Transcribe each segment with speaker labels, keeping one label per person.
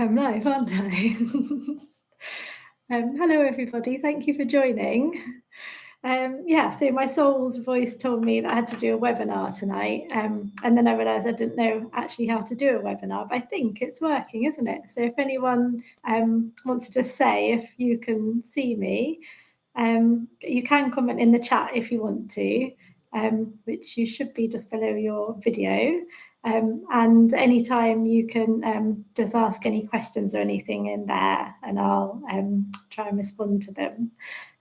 Speaker 1: I'm live, aren't I? Hello, everybody. Thank you for joining. So my soul's voice told me that I had to do a webinar tonight, and then I realised I didn't know actually how to do a webinar, but I think it's working, isn't it? So if anyone wants to just say if you can see me, you can comment in the chat if you want to, which you should be just below your video. And anytime you can just ask any questions or anything in there, and I'll try and respond to them.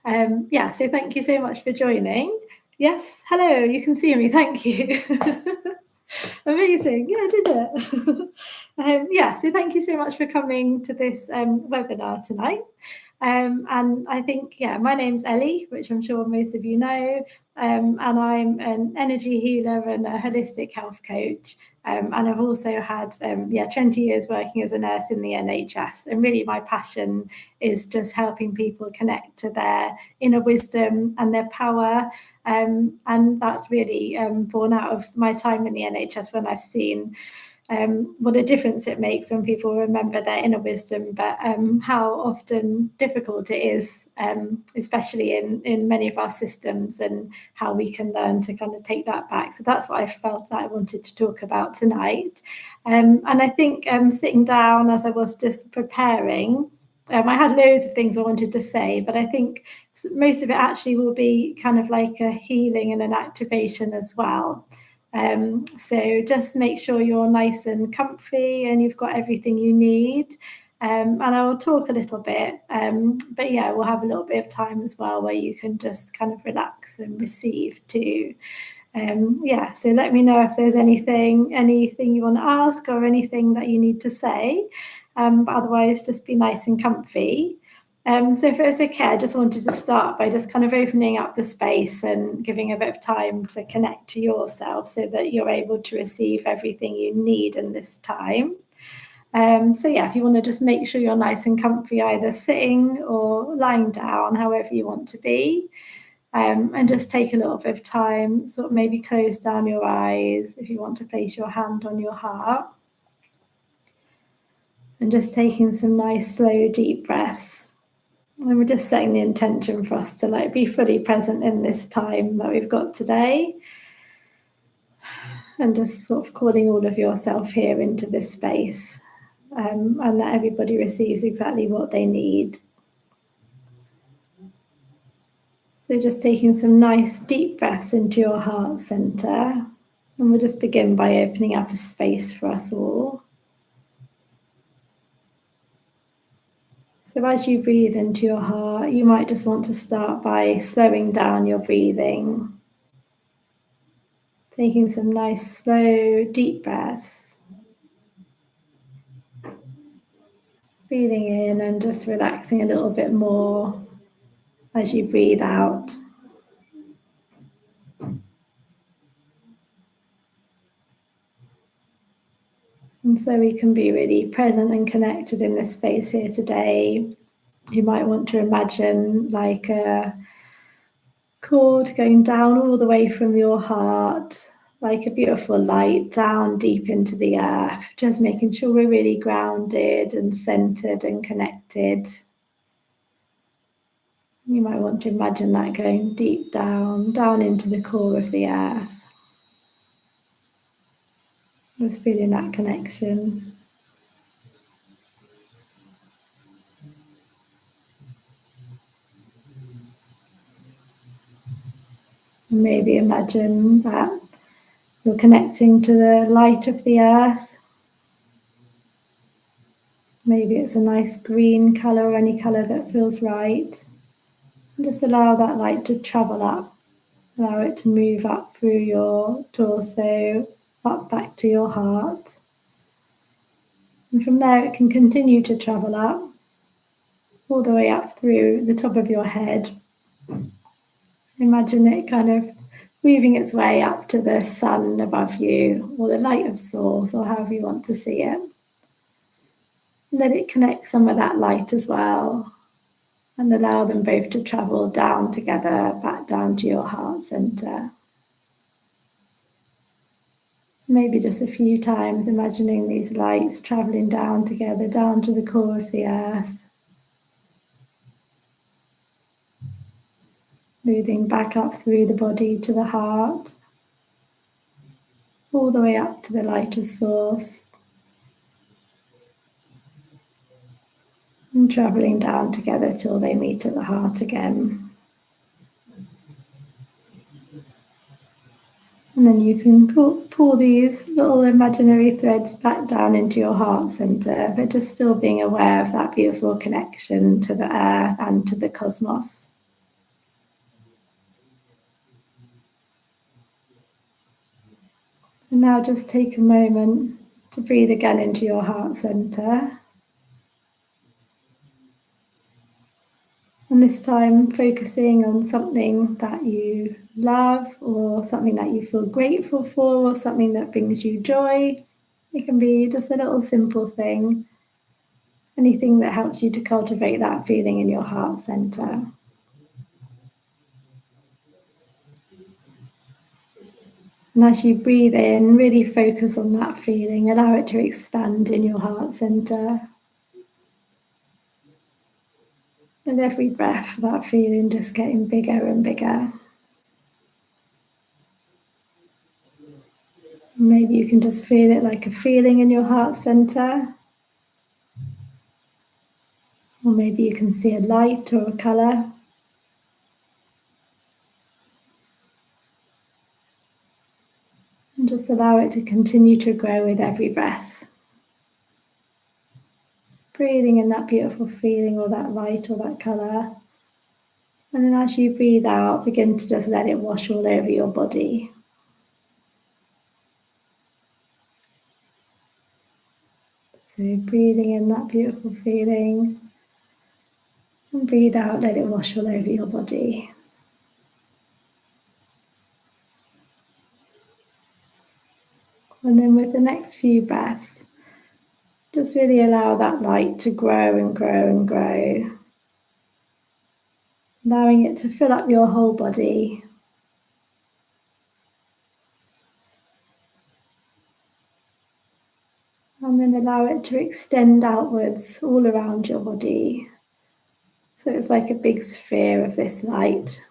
Speaker 1: So thank you so much for joining. Yes, hello, you can see me, thank you. Amazing, yeah, I did it. So thank you so much for coming to this webinar tonight. And I think, my name's Ellie, which I'm sure most of you know, and I'm an energy healer and a holistic health coach. And I've also had 20 years working as a nurse in the NHS. And really my passion is just helping people connect to their inner wisdom and their power. And that's really born out of my time in the NHS, when I've seen what a difference it makes when people remember their inner wisdom, but how often difficult it is, especially in many of our systems, and how we can learn to kind of take that back. So that's what I felt that I wanted to talk about tonight. And I think sitting down as I was just preparing, I had loads of things I wanted to say, but I think most of it actually will be kind of like a healing and an activation as well. So just make sure you're nice and comfy and you've got everything you need. And I will talk a little bit, but we'll have a little bit of time as well where you can just kind of relax and receive too. So let me know if there's anything you want to ask or anything that you need to say. But otherwise, just be nice and comfy. So if it's okay, I just wanted to start by just kind of opening up the space and giving a bit of time to connect to yourself so that you're able to receive everything you need in this time. If you want to just make sure you're nice and comfy, either sitting or lying down, however you want to be. And just take a little bit of time, sort of maybe close down your eyes if you want to place your hand on your heart. And just taking some nice, slow, deep breaths. And we're just setting the intention for us to be fully present in this time that we've got today. And just sort of calling all of yourself here into this space, and that everybody receives exactly what they need. So just taking some nice deep breaths into your heart center. And we'll just begin by opening up a space for us all. So as you breathe into your heart, you might just want to start by slowing down your breathing. Taking some nice, slow, deep breaths. Breathing in and just relaxing a little bit more as you breathe out. And so we can be really present and connected in this space here today. You might want to imagine like a cord going down all the way from your heart, like a beautiful light down deep into the earth, just making sure we're really grounded and centered and connected. You might want to imagine that going deep down into the core of the earth. Just feeling that connection. Maybe imagine that you're connecting to the light of the earth. Maybe it's a nice green colour or any colour that feels right. And just allow that light to travel up. Allow it to move up through your torso, up back to your heart. And from there it can continue to travel up, all the way up through the top of your head. Imagine it kind of weaving its way up to the sun above you, or the light of source, or however you want to see it. And then it connects some of that light as well, and allow them both to travel down together, back down to your heart center. Maybe just a few times imagining these lights traveling down together, down to the core of the earth, moving back up through the body to the heart, all the way up to the light of source, and traveling down together till they meet at the heart again. And then you can pull these little imaginary threads back down into your heart center, but just still being aware of that beautiful connection to the earth and to the cosmos. And now just take a moment to breathe again into your heart center. And this time focusing on something that you love, or something that you feel grateful for, or something that brings you joy. It can be just a little simple thing, anything that helps you to cultivate that feeling in your heart center. And as you breathe in, really focus on that feeling, allow it to expand in your heart center. With every breath, that feeling just getting bigger and bigger. Maybe you can just feel it like a feeling in your heart center. Or maybe you can see a light or a color. And just allow it to continue to grow with every breath. Breathing in that beautiful feeling, or that light, or that color. And then as you breathe out, begin to just let it wash all over your body. So breathing in that beautiful feeling, and breathe out, let it wash all over your body. And then with the next few breaths, just really allow that light to grow and grow and grow. Allowing it to fill up your whole body. And then allow it to extend outwards all around your body. So it's like a big sphere of this light.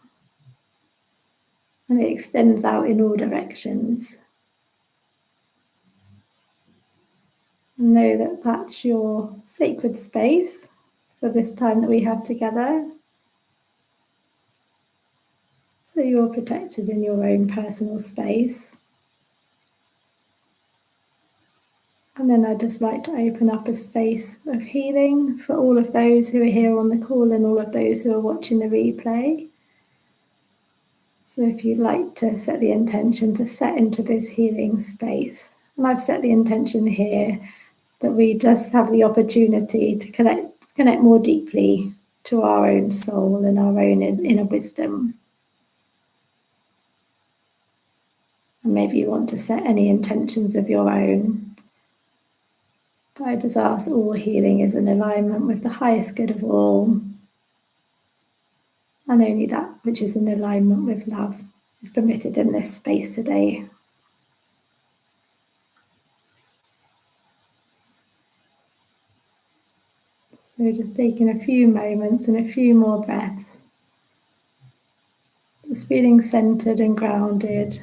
Speaker 1: And it extends out in all directions. And know that that's your sacred space for this time that we have together. So you're protected in your own personal space. And then I'd just like to open up a space of healing for all of those who are here on the call and all of those who are watching the replay. So if you'd like to set the intention to set into this healing space, and I've set the intention here that we just have the opportunity to connect more deeply to our own soul and our own inner wisdom. And maybe you want to set any intentions of your own. But I just ask all healing is in alignment with the highest good of all. And only that which is in alignment with love is permitted in this space today. So just taking a few moments and a few more breaths. Just feeling centered and grounded.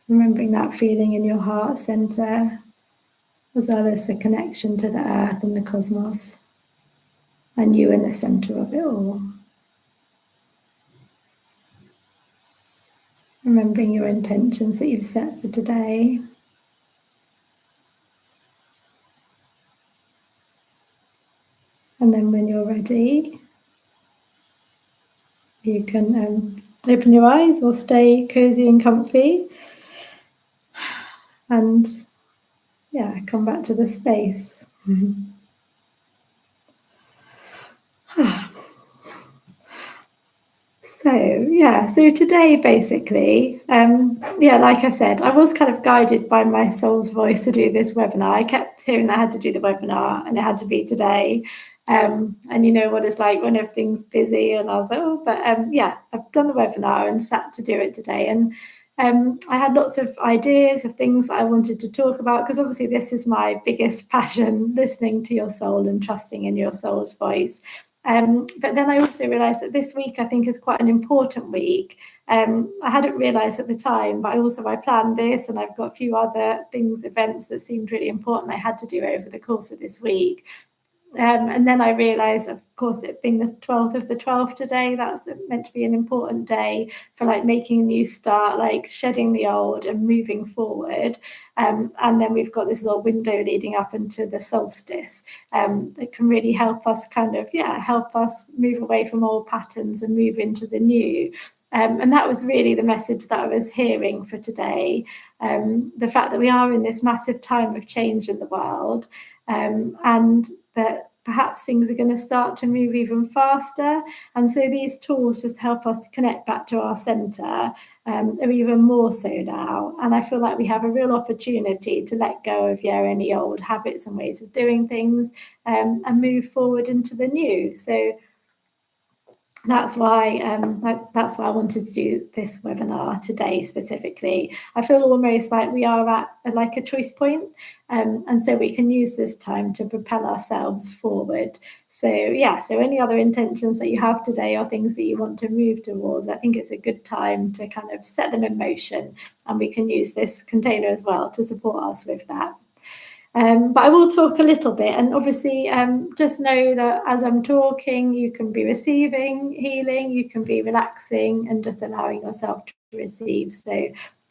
Speaker 1: Remembering that feeling in your heart center, as well as the connection to the earth and the cosmos, and you in the center of it all. Remembering your intentions that you've set for today. And then when you're ready, you can open your eyes or stay cozy and comfy. And come back to the space. So today basically, like I said, I was kind of guided by my soul's voice to do this webinar. I kept hearing that I had to do the webinar and it had to be today. And you know what it's like when everything's busy, and I was like, oh, but I've done the webinar and sat to do it today. And I had lots of ideas of things that I wanted to talk about, because obviously this is my biggest passion, listening to your soul and trusting in your soul's voice. But then I also realised that this week I think is quite an important week. I hadn't realised at the time, but I planned this, and I've got a few other events that seemed really important I had to do over the course of this week. And then I realised, of course, it being the 12th of the 12th today, that's meant to be an important day for like making a new start, like shedding the old and moving forward. And then we've got this little window leading up into the solstice that can really help us help us move away from old patterns and move into the new. And that was really the message that I was hearing for today. The fact that we are in this massive time of change in the world, and that perhaps things are going to start to move even faster. And so these tools just help us to connect back to our centre, or even more so now. And I feel like we have a real opportunity to let go of any old habits and ways of doing things, and move forward into the new. So that's why I wanted to do this webinar today specifically. I feel almost like we are at a choice point, and so we can use this time to propel ourselves forward. So any other intentions that you have today or things that you want to move towards, I think it's a good time to kind of set them in motion, and we can use this container as well to support us with that. But I will talk a little bit, and obviously just know that as I'm talking, you can be receiving healing, you can be relaxing and just allowing yourself to receive.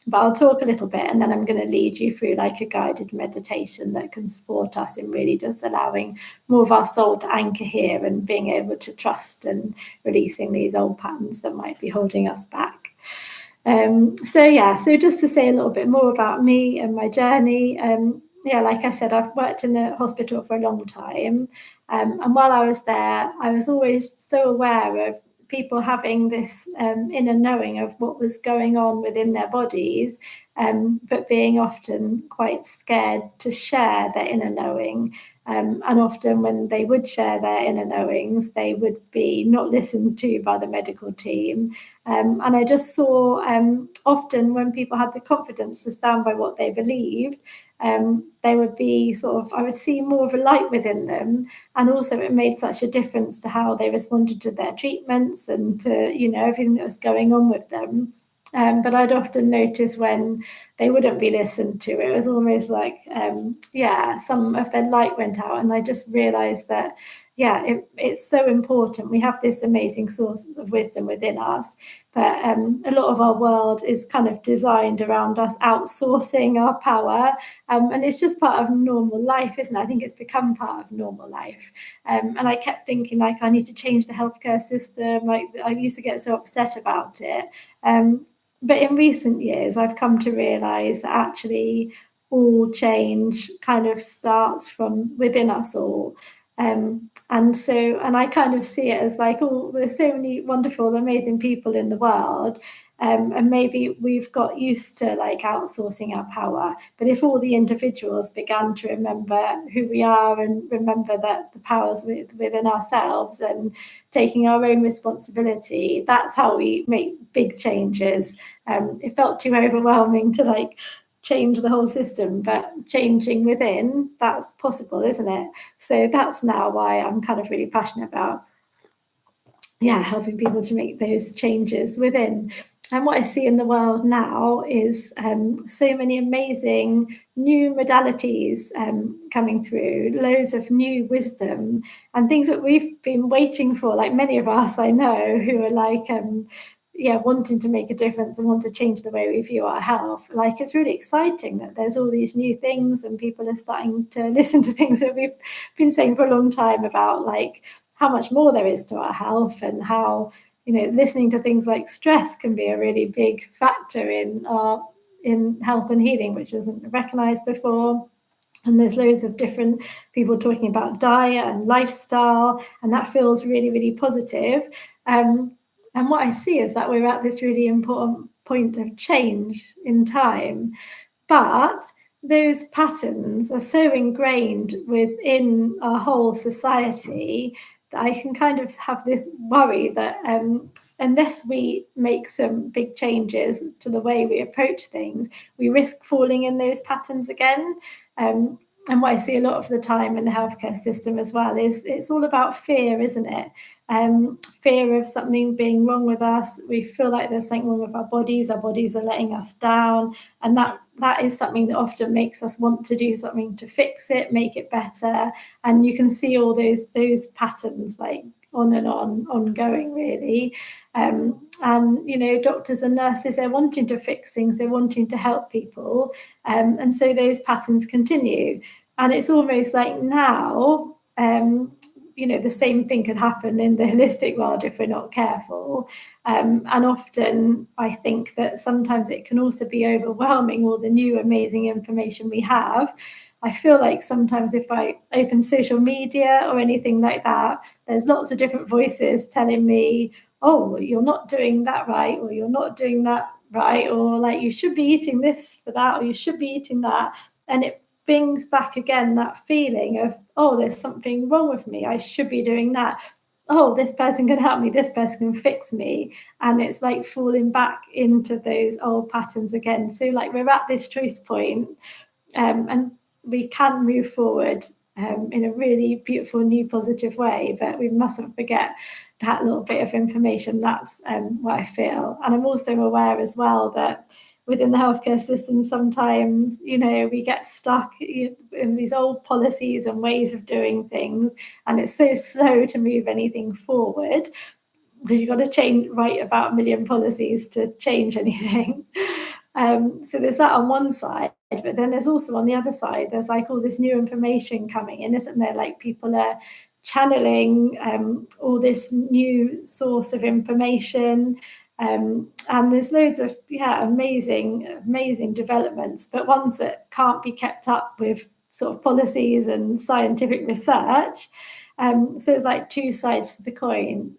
Speaker 1: But I'll talk a little bit, and then I'm going to lead you through like a guided meditation that can support us in really just allowing more of our soul to anchor here and being able to trust and releasing these old patterns that might be holding us back. So just to say a little bit more about me and my journey. Like I said, I've worked in the hospital for a long time. And while I was there, I was always so aware of people having this inner knowing of what was going on within their bodies, but being often quite scared to share their inner knowing. And often when they would share their inner knowings, they would be not listened to by the medical team. And I just saw often when people had the confidence to stand by what they believed, they would be I would see more of a light within them. And also it made such a difference to how they responded to their treatments and to, everything that was going on with them. But I'd often notice when they wouldn't be listened to, it was almost like, some of their light went out. And I just realized that, it's so important. We have this amazing source of wisdom within us, but a lot of our world is kind of designed around us outsourcing our power. And it's just part of normal life, isn't it? I think it's become part of normal life. And I kept thinking, like, I need to change the healthcare system. Like, I used to get so upset about it. But in recent years, I've come to realize that actually all change kind of starts from within us all. And I kind of see it as like, oh, there's so many wonderful, amazing people in the world. And maybe we've got used to like outsourcing our power. But if all the individuals began to remember who we are and remember that the power's within ourselves and taking our own responsibility, that's how we make big changes. It felt too overwhelming to like change the whole system, but changing within, that's possible, isn't it? So that's now why I'm kind of really passionate about helping people to make those changes within. And what I see in the world now is so many amazing new modalities coming through, loads of new wisdom and things that we've been waiting for, like many of us I know who are like wanting to make a difference and want to change the way we view our health. Like, it's really exciting that there's all these new things and people are starting to listen to things that we've been saying for a long time about, like, how much more there is to our health and how, listening to things like stress can be a really big factor in health and healing, which wasn't recognized before. And there's loads of different people talking about diet and lifestyle, and that feels really, really positive. And what I see is that we're at this really important point of change in time, but those patterns are so ingrained within our whole society that I can kind of have this worry that unless we make some big changes to the way we approach things, we risk falling in those patterns again. And what I see a lot of the time in the healthcare system as well is it's all about fear, isn't it? Fear of something being wrong with us. We feel like there's something wrong with our bodies are letting us down, and that is something that often makes us want to do something to fix it, make it better. And you can see all those patterns like on and on, ongoing really. And you know, doctors and nurses, they're wanting to fix things, they're wanting to help people, and so those patterns continue. And it's almost like now, you know, the same thing could happen in the holistic world if we're not careful. And often I think that sometimes it can also be overwhelming, all the new amazing information we have. I feel like sometimes if I open social media or anything like that, there's lots of different voices telling me, oh, you're not doing that right, or you're not doing that right, or like you should be eating this for that, or you should be eating that. And it brings back again that feeling of, oh, there's something wrong with me, I should be doing that. Oh, this person can help me, this person can fix me. And it's like falling back into those old patterns again. So like we're at this choice point, and we can move forward in a really beautiful, new, positive way, but we mustn't forget that little bit of information. That's what I feel. And I'm also aware as well that within the healthcare system, sometimes, you know, we get stuck in these old policies and ways of doing things, and it's so slow to move anything forward because you've got to write about a million policies to change anything. So there's that on one side, but then there's also on the other side, there's like all this new information coming in, isn't there? Like people are channeling all this new source of information. And there's loads of amazing developments, but ones that can't be kept up with sort of policies and scientific research. So it's like two sides to the coin.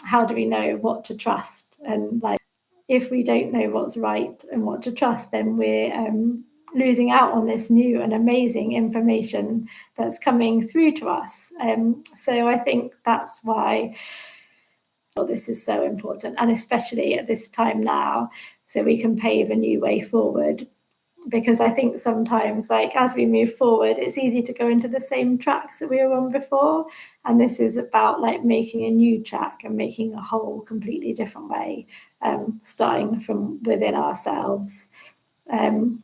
Speaker 1: How do we know what to trust? And like, if we don't know what's right and what to trust, then we're losing out on this new and amazing information that's coming through to us. So I think that's why this is so important, and especially at this time now, so we can pave a new way forward. Because I think sometimes, like as we move forward, it's easy to go into the same tracks that we were on before, and this is about like making a new track and making a whole completely different way, starting from within ourselves. And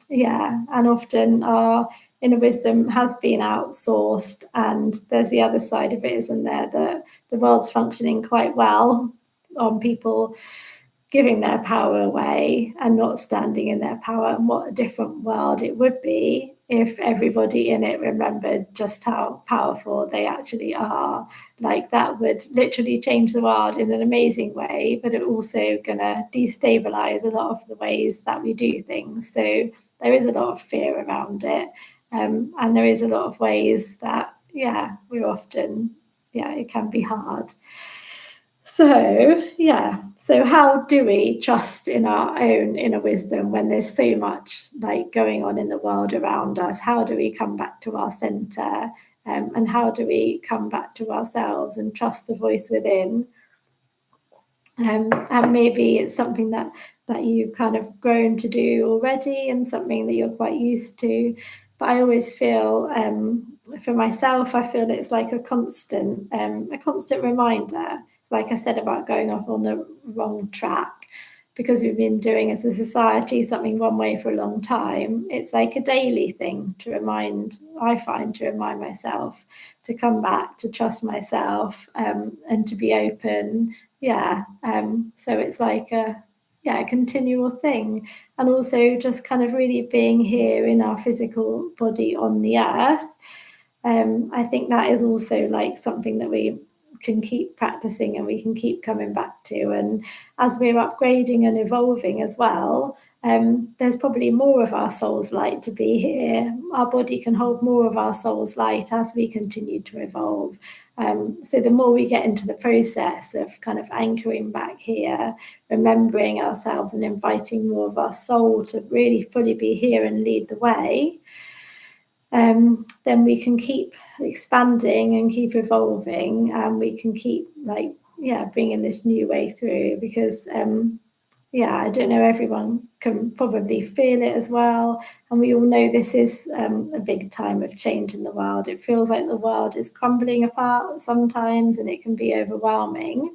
Speaker 1: often our inner wisdom has been outsourced, and there's the other side of it, isn't there, that the world's functioning quite well on people giving their power away and not standing in their power. And what a different world it would be if everybody in it remembered just how powerful they actually are. Like that would literally change the world in an amazing way, but it also gonna destabilize a lot of the ways that we do things. So there is a lot of fear around it, and there is a lot of ways that we're often it can be hard. So how do we trust in our own inner wisdom when there's so much like going on in the world around us? How do we come back to our center, and how do we come back to ourselves and trust the voice within? And maybe it's something that you've kind of grown to do already, and something that you're quite used to. But I always feel, for myself, I feel it's like a constant reminder, like I said, about going off on the wrong track, because we've been doing as a society something one way for a long time. It's like a daily thing I find to remind myself to come back, to trust myself, and to be open. So it's like a continual thing. And also just kind of really being here in our physical body on the earth. I think that is also like something that we can keep practicing and we can keep coming back to. And as we're upgrading and evolving as well, there's probably more of our soul's light to be here. Our body can hold more of our soul's light as we continue to evolve. So the more we get into the process of kind of anchoring back here, remembering ourselves and inviting more of our soul to really fully be here and lead the way, then we can keep expanding and keep evolving, and we can keep bringing this new way through, because I don't know, everyone can probably feel it as well. And we all know this is a big time of change in the world. It feels like the world is crumbling apart sometimes, and it can be overwhelming.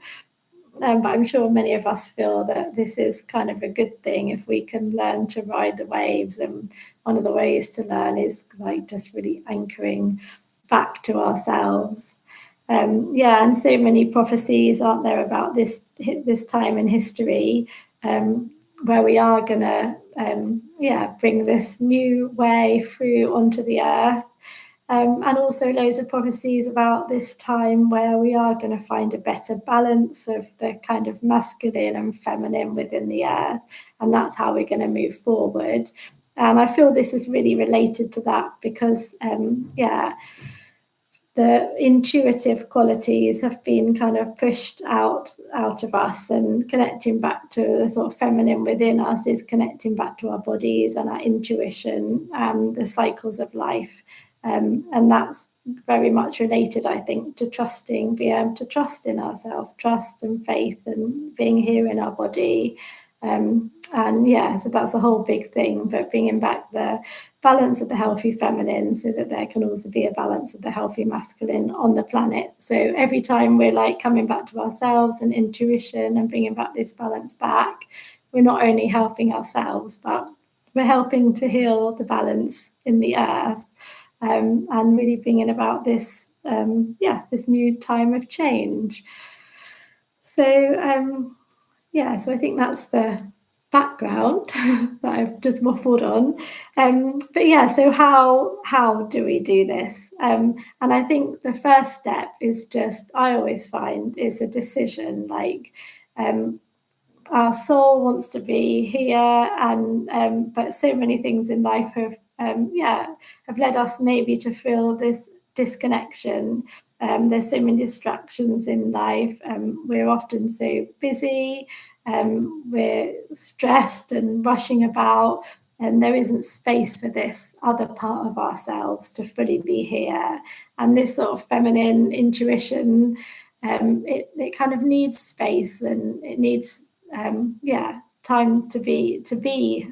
Speaker 1: But I'm sure many of us feel that this is kind of a good thing if we can learn to ride the waves. And one of the ways to learn is like just really anchoring back to ourselves. And so many prophecies, aren't there, about this time in history, where we are going to bring this new way through onto the earth. And also loads of prophecies about this time where we are going to find a better balance of the kind of masculine and feminine within the earth. And that's how we're going to move forward. And I feel this is really related to that, because, the intuitive qualities have been kind of pushed out of us, and connecting back to the sort of feminine within us is connecting back to our bodies and our intuition and the cycles of life. And that's very much related, I think, to being able to trust in ourselves, trust and faith, and being here in our body. So that's a whole big thing, but bringing back the balance of the healthy feminine so that there can also be a balance of the healthy masculine on the planet. So every time we're like coming back to ourselves and intuition and bringing back this balance back, we're not only helping ourselves, but we're helping to heal the balance in the earth, and really bringing about this new time of change. So I think that's the background that I've just waffled on. So how do we do this? And I think the first step is I always find, is a decision. Like, our soul wants to be here, and but so many things in life have led us maybe to feel this disconnection. There's so many distractions in life. We're often so busy. We're stressed and rushing about, and there isn't space for this other part of ourselves to fully be here. And this sort of feminine intuition, it kind of needs space, and it needs time to be.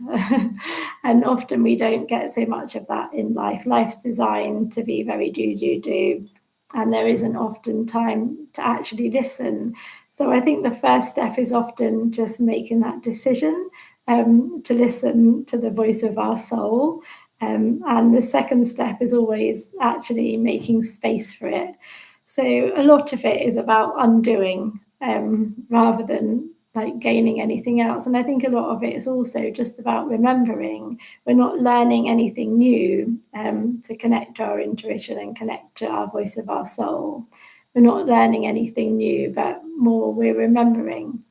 Speaker 1: And often we don't get so much of that in life. Life's designed to be very do, and there isn't often time to actually listen. So I think the first step is often just making that decision to listen to the voice of our soul. And the second step is always actually making space for it. So a lot of it is about undoing, rather than like gaining anything else. And I think a lot of it is also just about remembering. We're not learning anything new to connect to our intuition and connect to our voice of our soul. We're not learning anything new, but more we're remembering.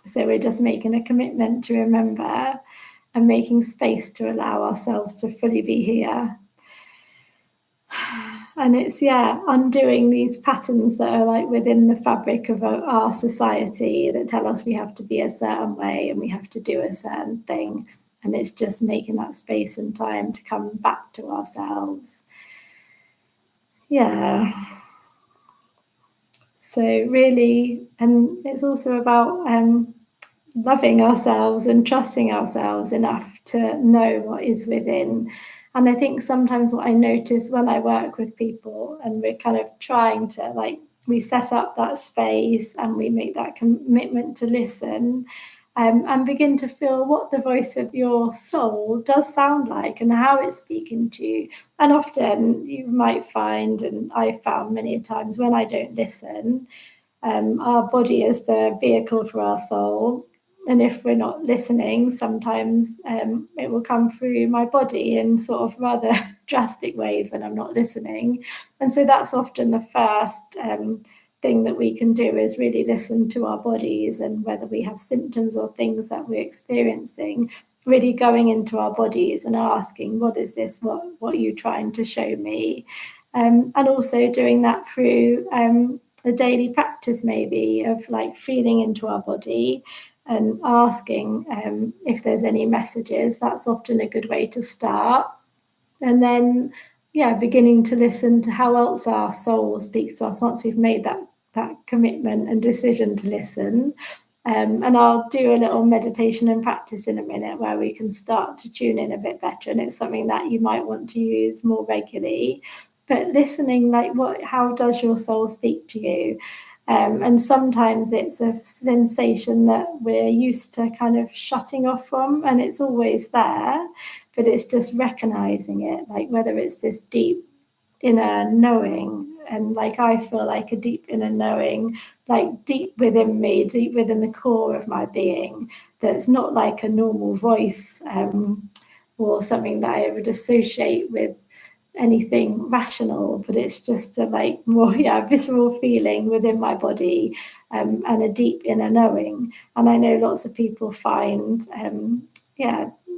Speaker 1: So we're just making a commitment to remember and making space to allow ourselves to fully be here. And it's undoing these patterns that are like within the fabric of our society that tell us we have to be a certain way and we have to do a certain thing. And it's just making that space and time to come back to ourselves. So really, and it's also about loving ourselves and trusting ourselves enough to know what is within. And I think sometimes what I notice when I work with people and we're kind of trying to we set up that space and we make that commitment to listen, and begin to feel what the voice of your soul does sound like and how it's speaking to you. And often you might find, and I've found many times, when I don't listen, our body is the vehicle for our soul. And if we're not listening, sometimes it will come through my body in sort of rather drastic ways when I'm not listening. And so that's often the first thing that we can do is really listen to our bodies, and whether we have symptoms or things that we're experiencing, really going into our bodies and asking, what is this? What are you trying to show me? And also doing that through a daily practice, maybe, of like feeling into our body and asking if there's any messages. That's often a good way to start. And then, yeah, beginning to listen to how else our soul speaks to us once we've made that commitment and decision to listen. And I'll do a little meditation and practice in a minute where we can start to tune in a bit better. And it's something that you might want to use more regularly. But listening, like, how does your soul speak to you? And sometimes it's a sensation that we're used to kind of shutting off from, and it's always there, but it's just recognizing it, like whether it's this deep inner knowing. And like, I feel like a deep inner knowing, like deep within me, deep within the core of my being, that's not like a normal voice or something that I would associate with anything rational, but it's just a like more visceral feeling within my body, and a deep inner knowing. And I know lots of people find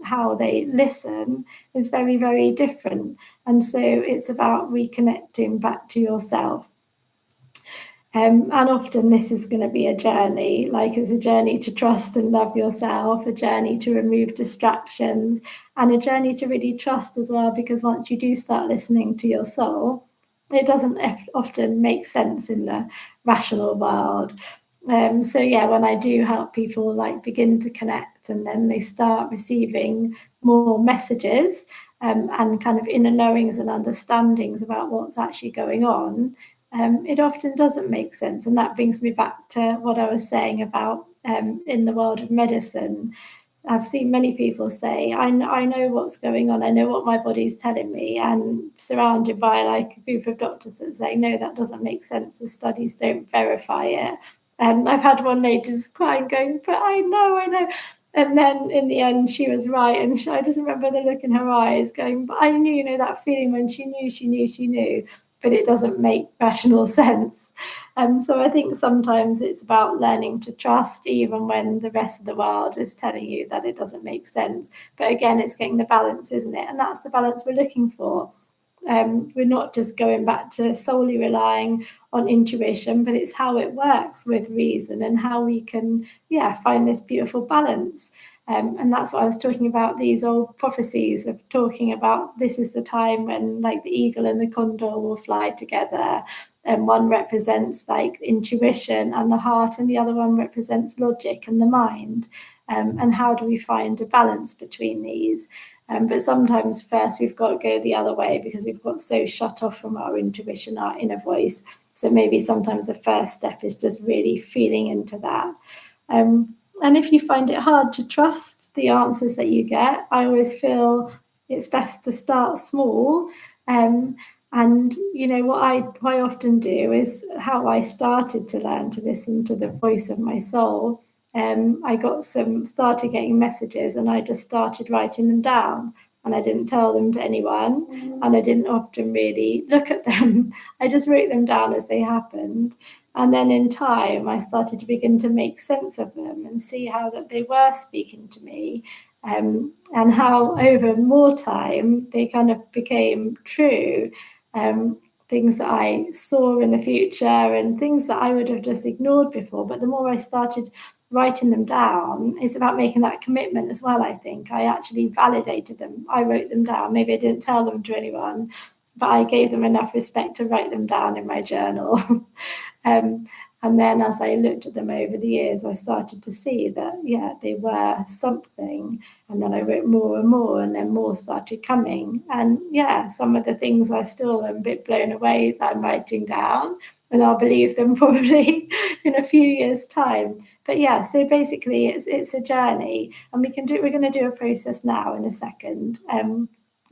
Speaker 1: how they listen is very, very different. And so it's about reconnecting back to yourself. And often this is going to be a journey, like it's a journey to trust and love yourself, a journey to remove distractions, and a journey to really trust as well, because once you do start listening to your soul, it doesn't often make sense in the rational world. So yeah, when I do help people like begin to connect, and then they start receiving more messages and kind of inner knowings and understandings about what's actually going on, it often doesn't make sense. And that brings me back to what I was saying about in the world of medicine. I've seen many people say, I know what's going on, I know what my body's telling me, and surrounded by like a group of doctors that say, no, that doesn't make sense, the studies don't verify it. And I've had one lady just crying, going, but I know. And then in the end, she was right. And I just remember the look in her eyes going, but I knew, that feeling when she knew, but it doesn't make rational sense. So I think sometimes it's about learning to trust, even when the rest of the world is telling you that it doesn't make sense. But again, it's getting the balance, isn't it? And that's the balance we're looking for. We're not just going back to solely relying on intuition, but it's how it works with reason and how we can, find this beautiful balance. And that's what I was talking about, these old prophecies of talking about this is the time when like the eagle and the condor will fly together. And one represents like intuition and the heart, and the other one represents logic and the mind. And how do we find a balance between these? But sometimes first we've got to go the other way, because we've got so shut off from our intuition, our inner voice. So maybe sometimes the first step is just really feeling into that. And if you find it hard to trust the answers that you get, I always feel it's best to start small. And what I often do is how I started to learn to listen to the voice of my soul. I started getting messages, and I just started writing them down, and I didn't tell them to anyone, and I didn't often really look at them. I just wrote them down as they happened. And then in time, I started to begin to make sense of them and see how that they were speaking to me, and how over more time they kind of became true. Things that I saw in the future and things that I would have just ignored before. But the more I started writing them down, it's about making that commitment as well, I think. I actually validated them. I wrote them down. Maybe I didn't tell them to anyone, but I gave them enough respect to write them down in my journal. And then as I looked at them over the years, I started to see that, they were something. And then I wrote more and more, and then more started coming. And some of the things I still am a bit blown away that I'm writing down, and I'll believe them probably in a few years' time. But so basically it's a journey, and we're going to do a process now in a second.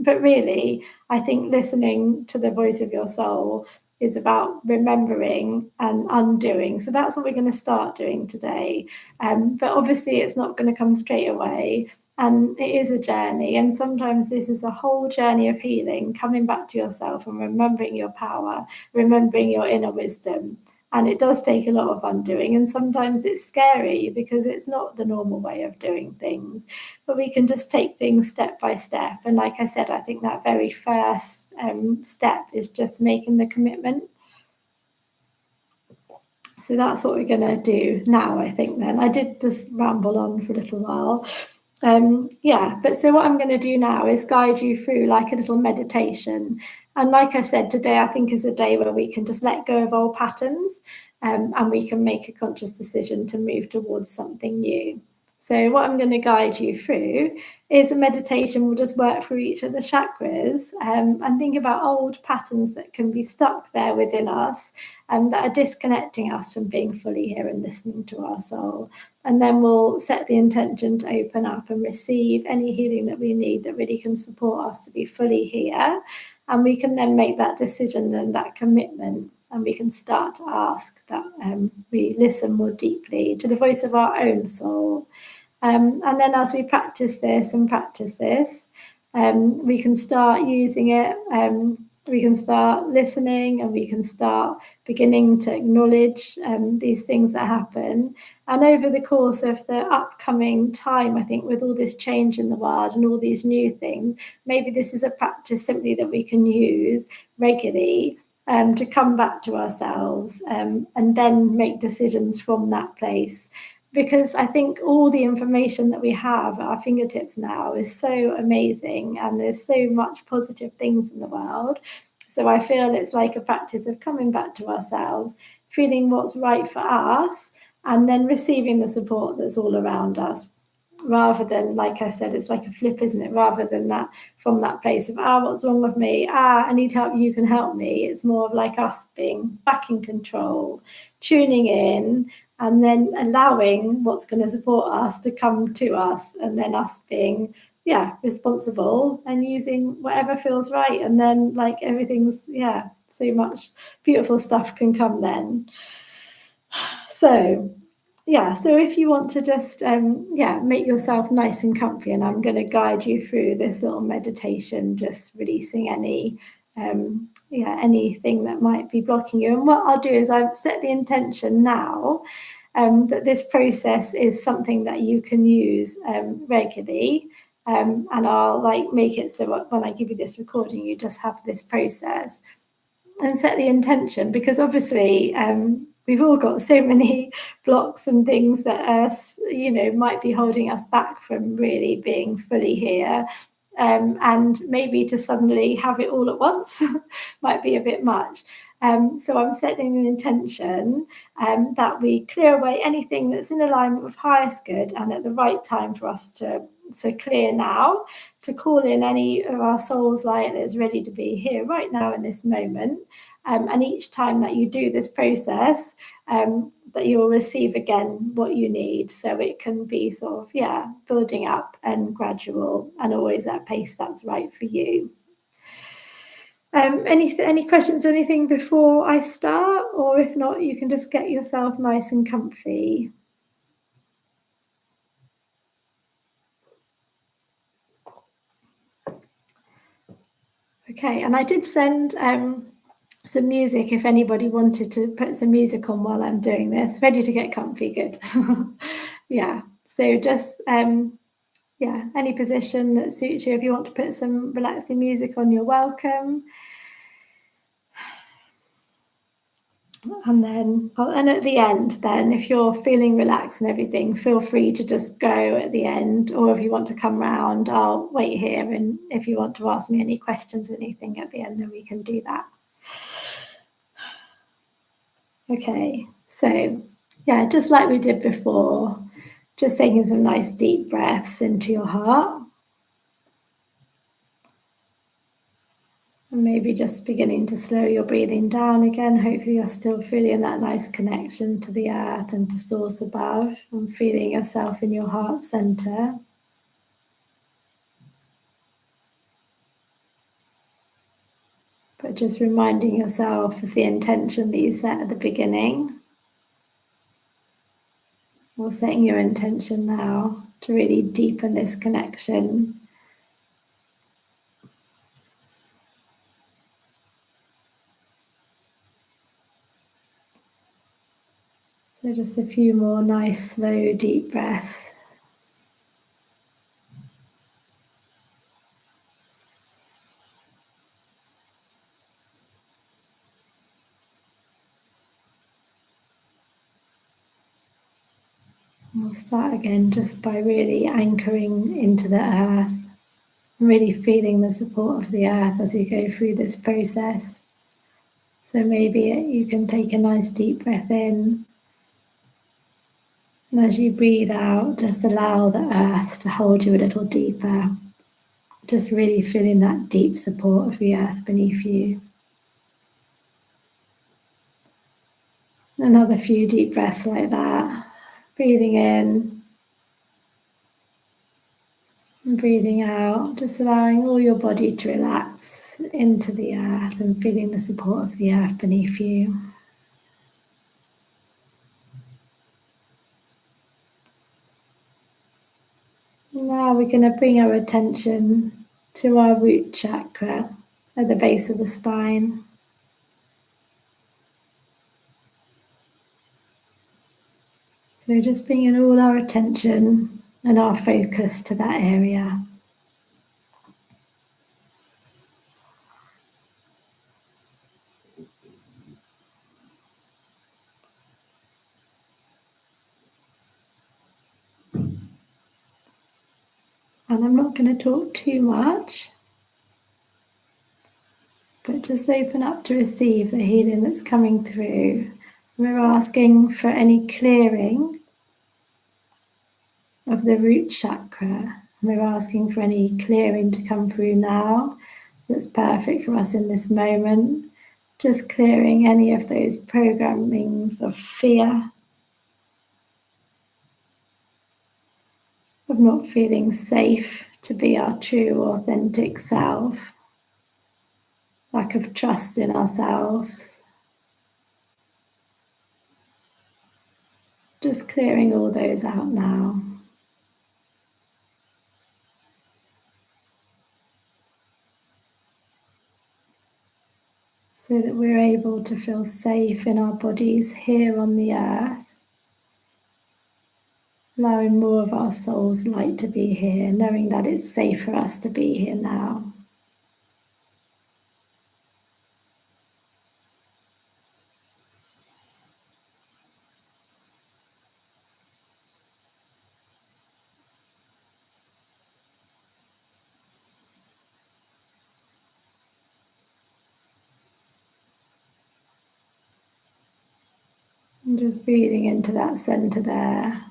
Speaker 1: But really, I think listening to the voice of your soul is about remembering and undoing. So that's what we're going to start doing today. But obviously it's not going to come straight away, and it is a journey. And sometimes this is a whole journey of healing, coming back to yourself and remembering your power, remembering your inner wisdom. And it does take a lot of undoing, and sometimes it's scary because it's not the normal way of doing things, but we can just take things step by step. And like I said, I think that very first step is just making the commitment. So that's what we're going to do now, I think. Then I did just ramble on for a little while. But so what I'm going to do now is guide you through like a little meditation. And like I said, today I think is a day where we can just let go of old patterns, and we can make a conscious decision to move towards something new. So what I'm going to guide you through is a meditation. We'll just work through each of the chakras, and think about old patterns that can be stuck there within us, that are disconnecting us from being fully here and listening to our soul. And then we'll set the intention to open up and receive any healing that we need that really can support us to be fully here. And we can then make that decision and that commitment, and we can start to ask that we listen more deeply to the voice of our own soul. And then as we practice this, we can start using it. We can start listening, and we can start beginning to acknowledge these things that happen. And over the course of the upcoming time, I think with all this change in the world and all these new things, maybe this is a practice simply that we can use regularly, to come back to ourselves, and then make decisions from that place. Because I think all the information that we have at our fingertips now is so amazing, and there's so much positive things in the world. So I feel it's like a practice of coming back to ourselves, feeling what's right for us, and then receiving the support that's all around us. Rather than, like I said, it's like a flip, isn't it? Rather than that from that place of, what's wrong with me? I need help, you can help me. It's more of like us being back in control, tuning in, and then allowing what's going to support us to come to us, and then us being responsible and using whatever feels right. And then like everything's so much beautiful stuff can come then. So if you want to just make yourself nice and comfy, and I'm going to guide you through this little meditation, just releasing anything that might be blocking you. And what I'll do is I've set the intention now, that this process is something that you can use regularly, and I'll make it so when I give you this recording, you just have this process and set the intention, because obviously we've all got so many blocks and things that might be holding us back from really being fully here. And maybe to suddenly have it all at once might be a bit much. So I'm setting an intention that we clear away anything that's in alignment with highest good and at the right time for us to clear now, to call in any of our soul's light that's ready to be here right now in this moment. And each time that you do this process, that you'll receive again what you need. So it can be sort of, building up and gradual, and always at a pace that's right for you. Any questions or anything before I start? Or if not, you can just get yourself nice and comfy. Okay, and I did send some music if anybody wanted to put some music on while I'm doing this. Ready to get comfy, good. So just any position that suits you. If you want to put some relaxing music on, you're welcome. And at the end then, if you're feeling relaxed and everything, feel free to just go at the end, or if you want to come round, I'll wait here, and if you want to ask me any questions or anything at the end, then we can do that. Okay, so just like we did before, just taking some nice deep breaths into your heart. And maybe just beginning to slow your breathing down again. Hopefully you're still feeling that nice connection to the earth and to source above, and feeling yourself in your heart center. But just reminding yourself of the intention that you set at the beginning, or setting your intention now to really deepen this connection. So just a few more nice, slow, deep breaths. We'll start again just by really anchoring into the earth, really feeling the support of the earth as we go through this process. So maybe you can take a nice deep breath in, and as you breathe out, just allow the earth to hold you a little deeper, just really feeling that deep support of the earth beneath you. Another few deep breaths like that, breathing in and breathing out, just allowing all your body to relax into the earth and feeling the support of the earth beneath you. Now we're going to bring our attention to our root chakra at the base of the spine. So just bringing all our attention and our focus to that area. And I'm not going to talk too much, but just open up to receive the healing that's coming through. We're asking for any clearing of the root chakra. We're asking for any clearing to come through now that's perfect for us in this moment. Just clearing any of those programmings of fear, of not feeling safe to be our true, authentic self, lack of trust in ourselves. Just clearing all those out now. So that we're able to feel safe in our bodies here on the earth, allowing more of our soul's light to be here, knowing that it's safe for us to be here now. And just breathing into that center there.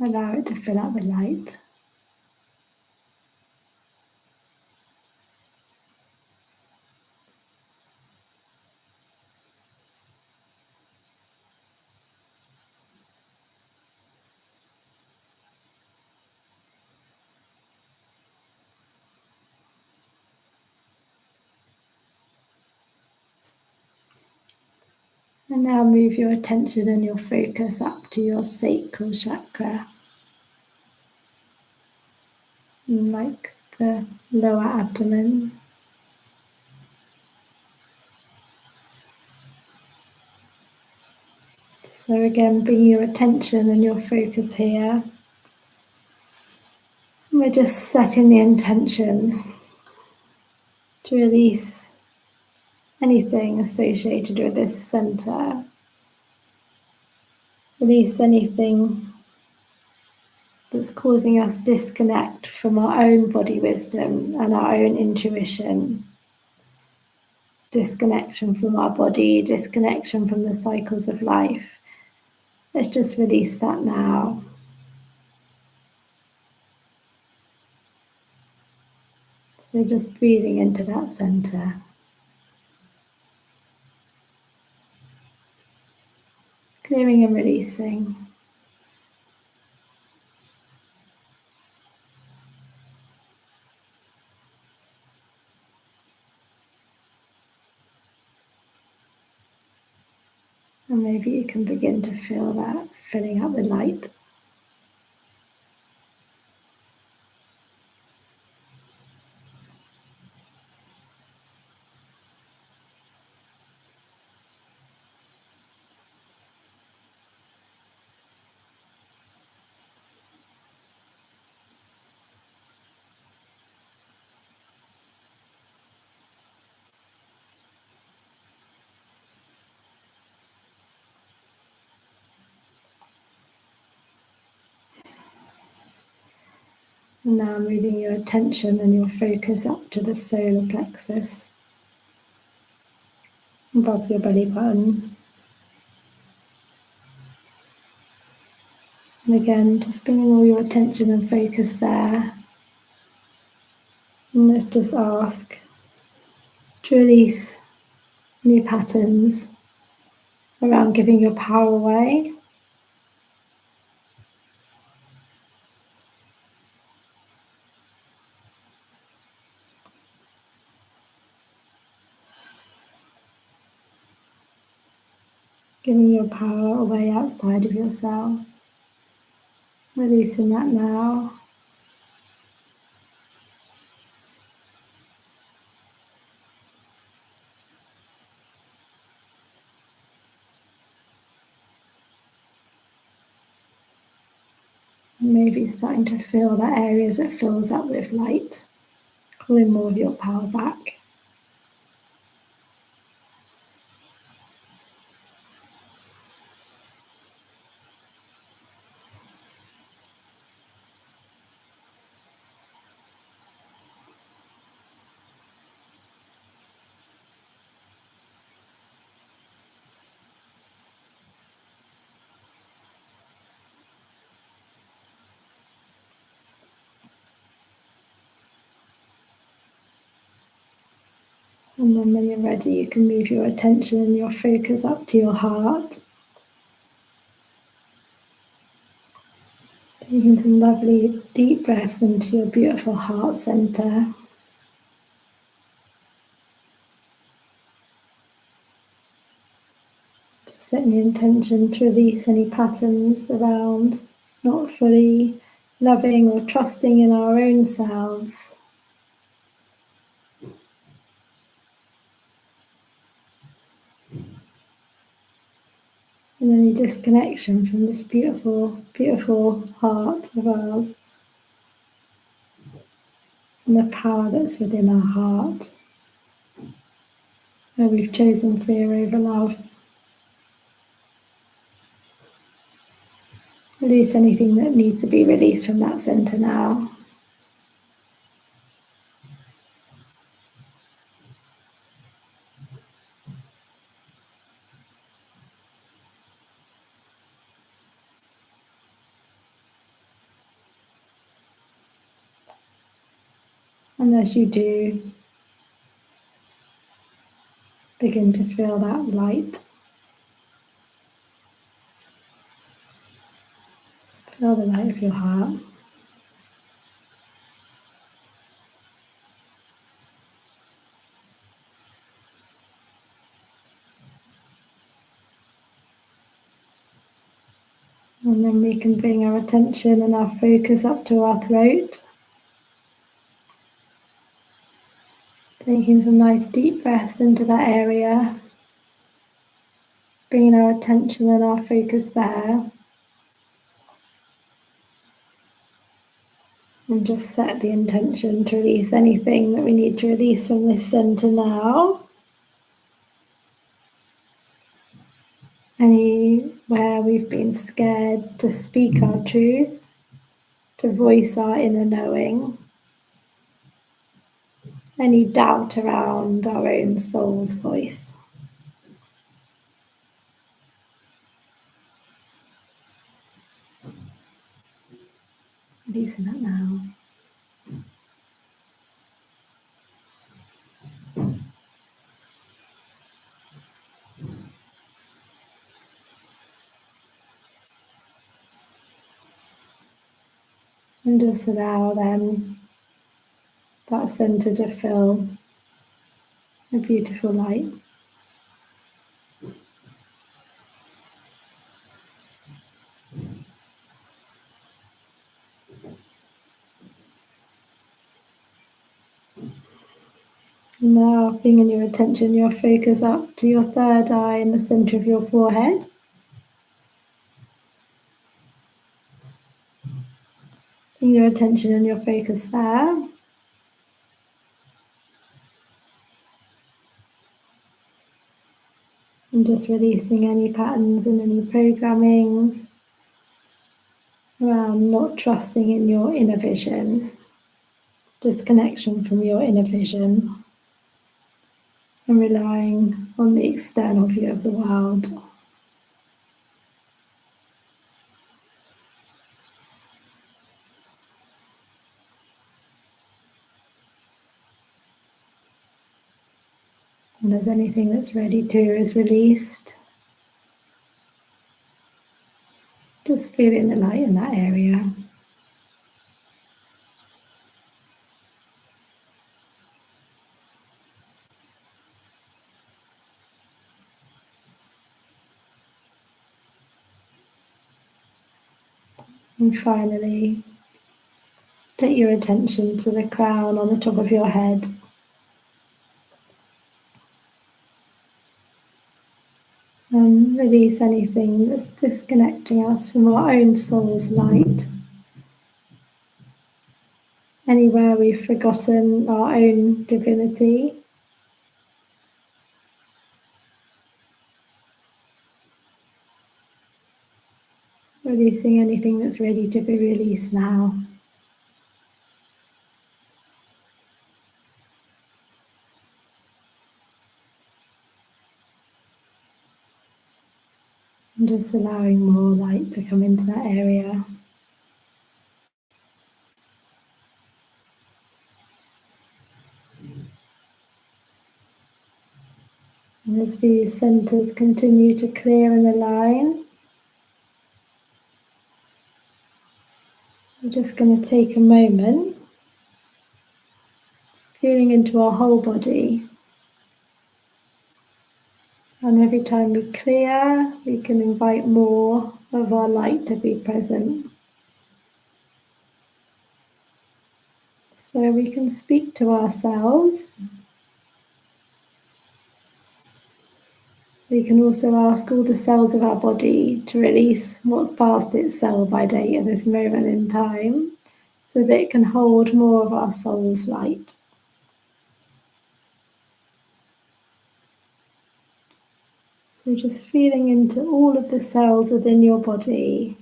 Speaker 1: Allow it to fill up with light. And now move your attention and your focus up to your sacral chakra, like the lower abdomen. So again, bring your attention and your focus here. And we're just setting the intention to release anything associated with this center. Release anything that's causing us disconnect from our own body wisdom and our own intuition. Disconnection from our body, disconnection from the cycles of life. Let's just release that now. So just breathing into that center. Clearing and releasing. And maybe you can begin to feel that filling up with light. And now moving your attention and your focus up to the solar plexus, above your belly button. And again, just bringing all your attention and focus there. And let's just ask to release any patterns around giving your power away. Giving your power away outside of yourself. Releasing that now. Maybe starting to feel that areas that fills up with light. Calling more of your power back. And then when you're ready, you can move your attention and your focus up to your heart. Taking some lovely deep breaths into your beautiful heart center. Just setting the intention to release any patterns around not fully loving or trusting in our own selves. And any disconnection from this beautiful, beautiful heart of ours. And the power that's within our heart. Where we've chosen fear over love. Release anything that needs to be released from that center now. And as you do, begin to feel that light. Feel the light of your heart. And then we can bring our attention and our focus up to our throat. Taking some nice deep breaths into that area. Bringing our attention and our focus there. And just set the intention to release anything that we need to release from this center now. Anywhere we've been scared to speak our truth, to voice our inner knowing. Any doubt around our own soul's voice. Releasing that now. And just allow then that center to fill a beautiful light. And now bringing your attention, your focus up to your third eye in the center of your forehead. Bring your attention and your focus there. And just releasing any patterns and any programmings. around not trusting in your inner vision, disconnection from your inner vision, and relying on the external view of the world. And as anything that's ready to is released, just feeling the light in that area. And finally, take your attention to the crown on the top of your head. And release anything that's disconnecting us from our own soul's light. Anywhere we've forgotten our own divinity. Releasing anything that's ready to be released now. And just allowing more light to come into that area. And as these centers continue to clear and align, we're just going to take a moment, feeling into our whole body. And every time we clear, we can invite more of our light to be present. So we can speak to ourselves. We can also ask all the cells of our body to release what's past its sell-by date at this moment in time, so that it can hold more of our soul's light. So just feeling into all of the cells within your body,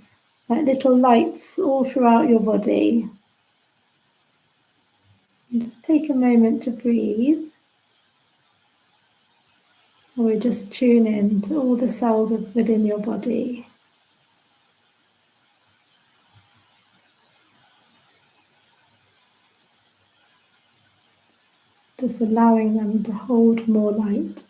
Speaker 1: like little lights all throughout your body. And just take a moment to breathe. Or just tune in to all the cells within your body. Just allowing them to hold more light.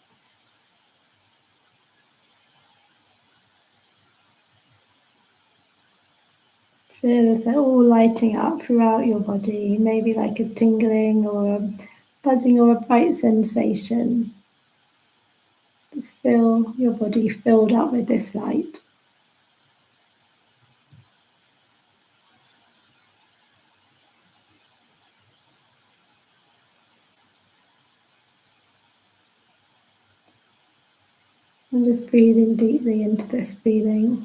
Speaker 1: Feel as they're all lighting up throughout your body, maybe like a tingling or a buzzing or a bright sensation. Just feel your body filled up with this light. And just breathing deeply into this feeling.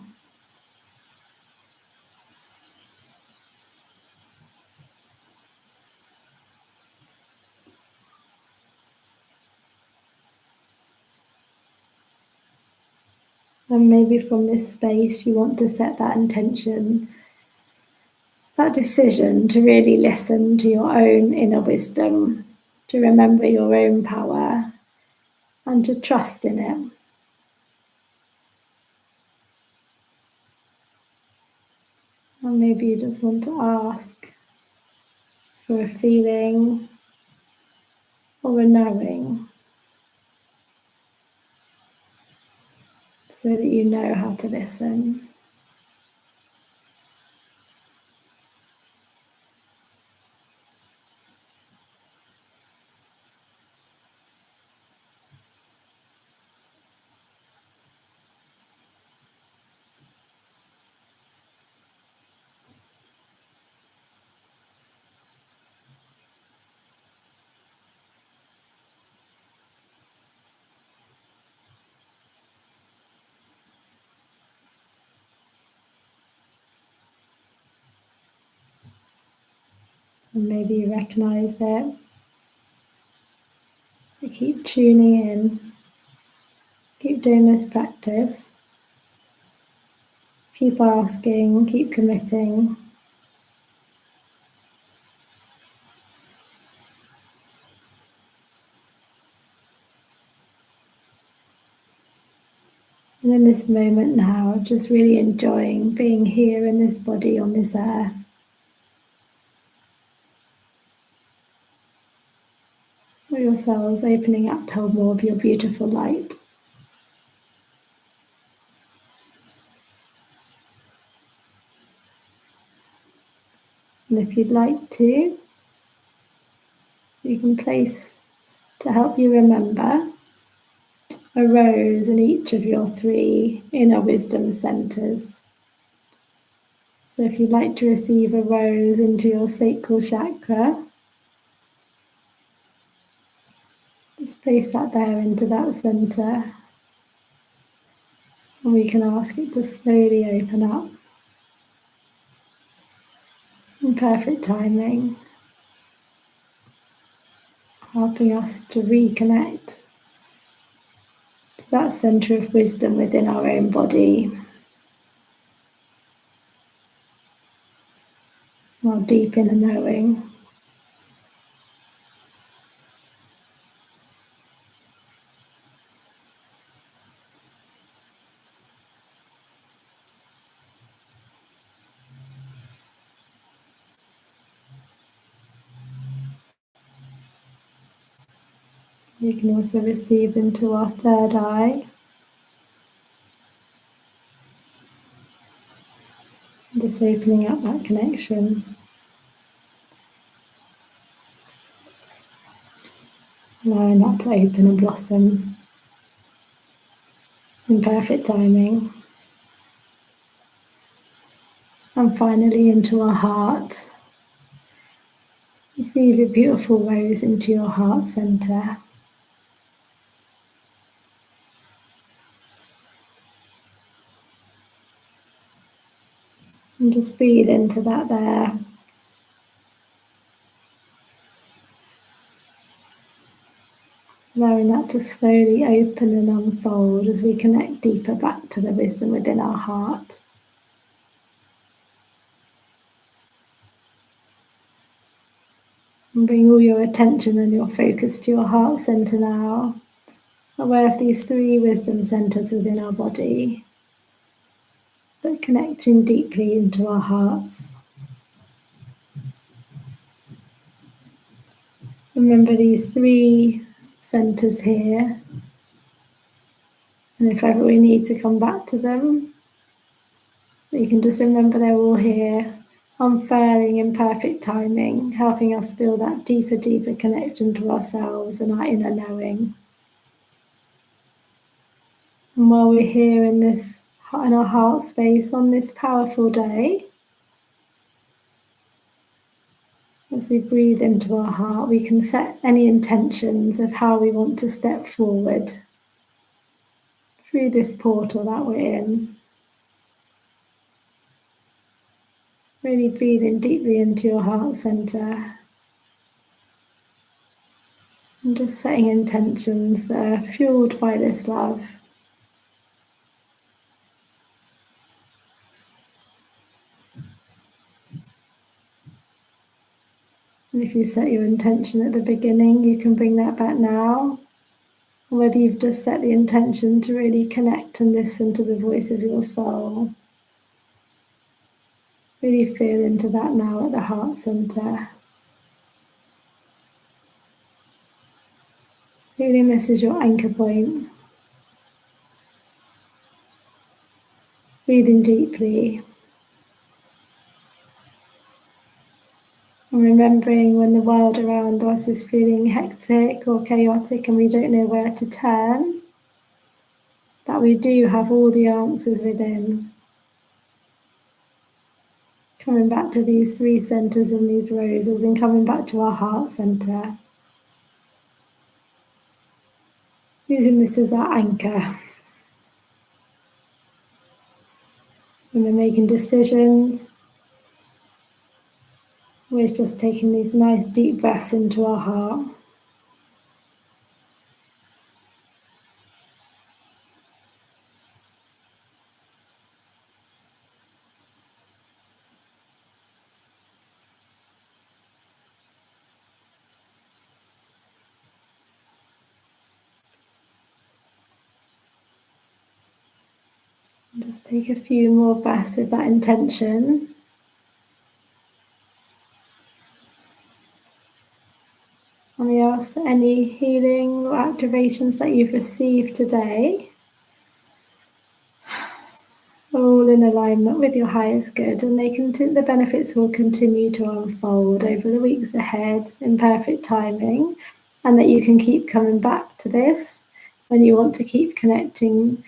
Speaker 1: And maybe from this space you want to set that intention, that decision to really listen to your own inner wisdom, to remember your own power, and to trust in it. Or maybe you just want to ask for a feeling or a knowing, so that you know how to listen. And maybe you recognize it. You keep tuning in. Keep doing this practice. Keep asking, keep committing. And in this moment now, just really enjoying being here in this body on this earth. With your cells opening up to hold more of your beautiful light. And if you'd like to, you can place, to help you remember, a rose in each of your 3 inner wisdom centers. So if you'd like to receive a rose into your sacral chakra, just place that there into that center. And we can ask it to slowly open up in perfect timing, helping us to reconnect to that center of wisdom within our own body, our deep inner knowing. We can also receive into our third eye, just opening up that connection, allowing that to open and blossom in perfect timing. And finally into our heart. Receive a beautiful rose into your heart center. And just breathe into that there. Allowing that to slowly open and unfold as we connect deeper back to the wisdom within our heart. And bring all your attention and your focus to your heart center now. Aware of these 3 wisdom centers within our body, but connecting deeply into our hearts. Remember these 3 centers here, and if ever we need to come back to them, we can just remember they're all here, unfurling in perfect timing, helping us feel that deeper connection to ourselves and our inner knowing. And while we're here in our heart space on this powerful day, as we breathe into our heart, we can set any intentions of how we want to step forward through this portal that we're in. Really breathing deeply into your heart center and just setting intentions that are fueled by this love. And if you set your intention at the beginning, you can bring that back now. Or whether you've just set the intention to really connect and listen to the voice of your soul. Really feel into that now at the heart center. Feeling this is your anchor point. Breathing deeply. And remembering when the world around us is feeling hectic or chaotic and we don't know where to turn, that we do have all the answers within. Coming back to these 3 centers and these roses and coming back to our heart center. Using this as our anchor. When we're making decisions, we're just taking these nice deep breaths into our heart. Just take a few more breaths with that intention. And I ask that any healing or activations that you've received today are all in alignment with your highest good, and the benefits will continue to unfold over the weeks ahead in perfect timing, and that you can keep coming back to this when you want to keep connecting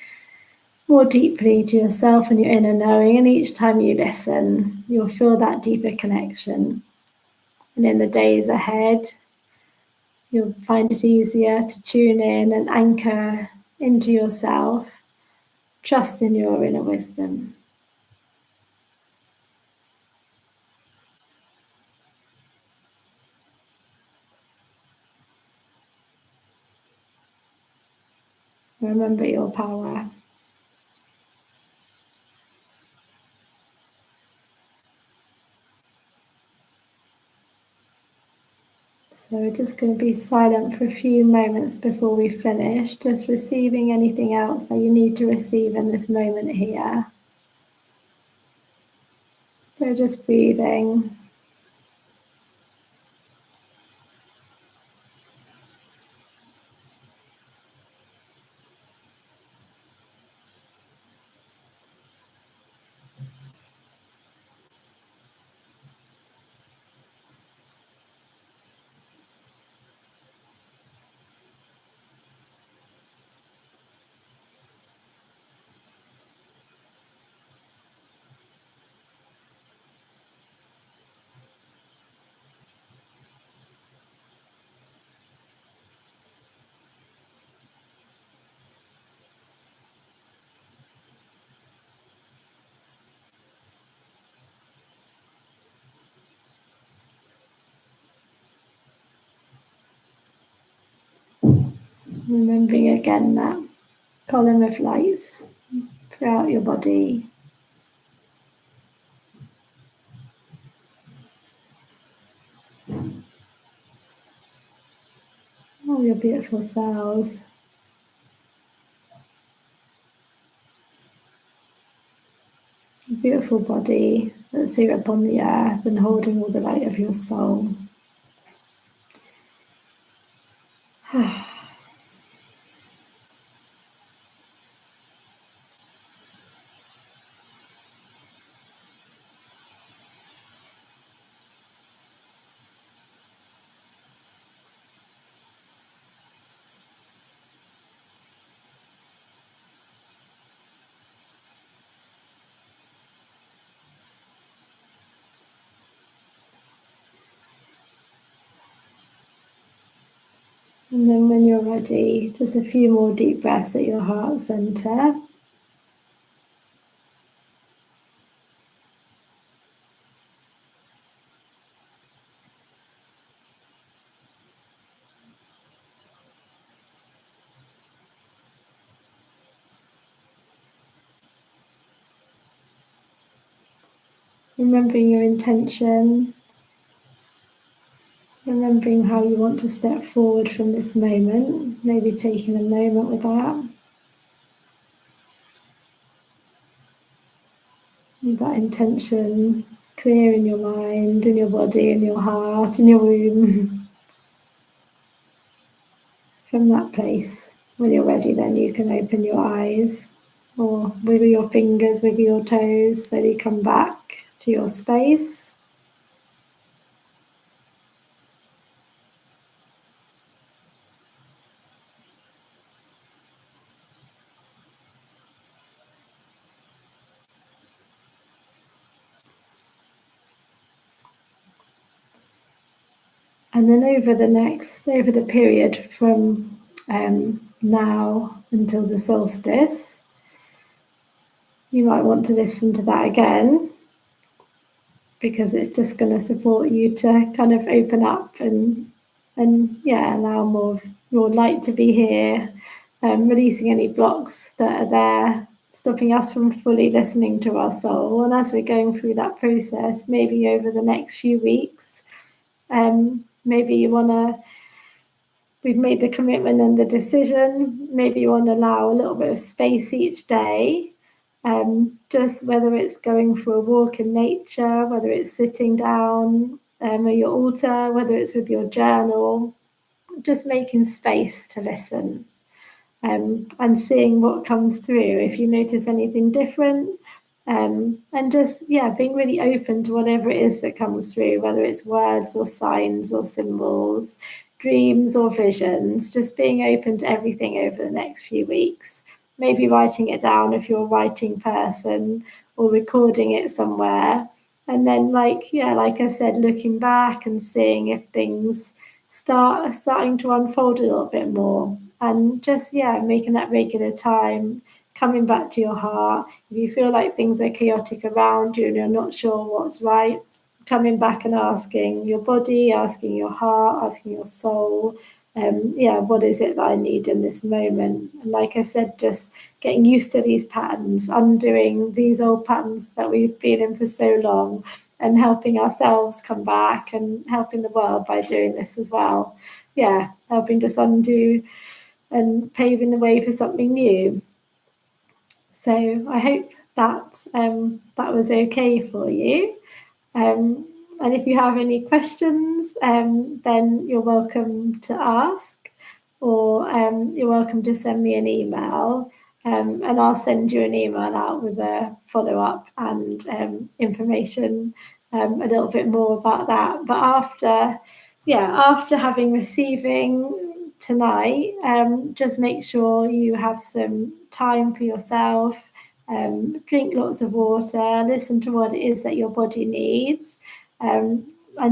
Speaker 1: more deeply to yourself and your inner knowing. And each time you listen, you'll feel that deeper connection. And in the days ahead, you'll find it easier to tune in and anchor into yourself, trust in your inner wisdom. Remember your power. So we're just going to be silent for a few moments before we finish, just receiving anything else that you need to receive in this moment here. So just breathing. Remembering again that column of lights throughout your body. All your beautiful cells. A beautiful body that's here upon the earth and holding all the light of your soul. And then when you're ready, just a few more deep breaths at your heart center. Remembering your intention, remembering how you want to step forward from this moment, maybe taking a moment with that. With that intention clear in your mind, in your body, in your heart, in your womb. From that place, when you're ready, then you can open your eyes or wiggle your fingers, wiggle your toes, slowly come back to your space. And then over the period from now until the solstice, you might want to listen to that again, because it's just going to support you to kind of open up and allow more of your light to be here, releasing any blocks that are there, stopping us from fully listening to our soul. And as we're going through that process, maybe over the next few weeks, maybe you want to, we've made the commitment and the decision, maybe you want to allow a little bit of space each day just whether it's going for a walk in nature, whether it's sitting down at your altar, whether it's with your journal, just making space to listen. And seeing what comes through, if you notice anything different, and just, being really open to whatever it is that comes through, whether it's words or signs or symbols, dreams or visions, just being open to everything over the next few weeks. Maybe writing it down if you're a writing person, or recording it somewhere. And then, like I said, looking back and seeing if things starting to unfold a little bit more, and just making that regular time, coming back to your heart. If you feel like things are chaotic around you and you're not sure what's right, coming back and asking your body, asking your heart, asking your soul, what is it that I need in this moment? And like I said, just getting used to these patterns, undoing these old patterns that we've been in for so long, and helping ourselves come back and helping the world by doing this as well. Helping just undo and paving the way for something new. So I hope that that was okay for you. And if you have any questions, then you're welcome to ask, or you're welcome to send me an email, and I'll send you an email out with a follow-up and information a little bit more about that. But after having receiving tonight, just make sure you have some time for yourself. Drink lots of water, listen to what it is that your body needs, and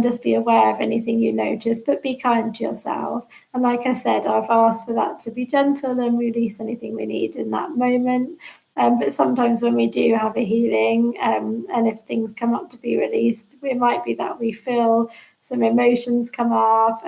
Speaker 1: just be aware of anything you notice, but be kind to yourself. And like I said, I've asked for that to be gentle and release anything we need in that moment. But sometimes when we do have a healing, and if things come up to be released, it might be that we feel some emotions come up,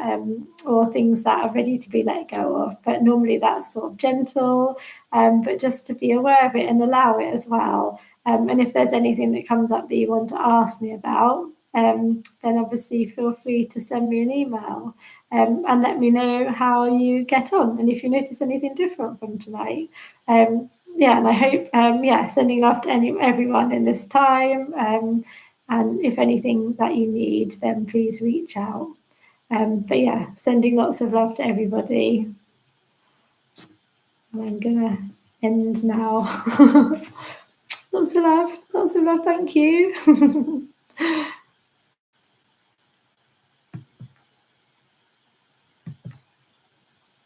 Speaker 1: or things that are ready to be let go of. But normally that's sort of gentle, but just to be aware of it and allow it as well. And if there's anything that comes up that you want to ask me about, then obviously feel free to send me an email, and let me know how you get on and if you notice anything different from tonight. And I hope, sending love to everyone in this time. And if anything that you need, then please reach out. But sending lots of love to everybody. And I'm gonna end now. Lots of love. Thank you.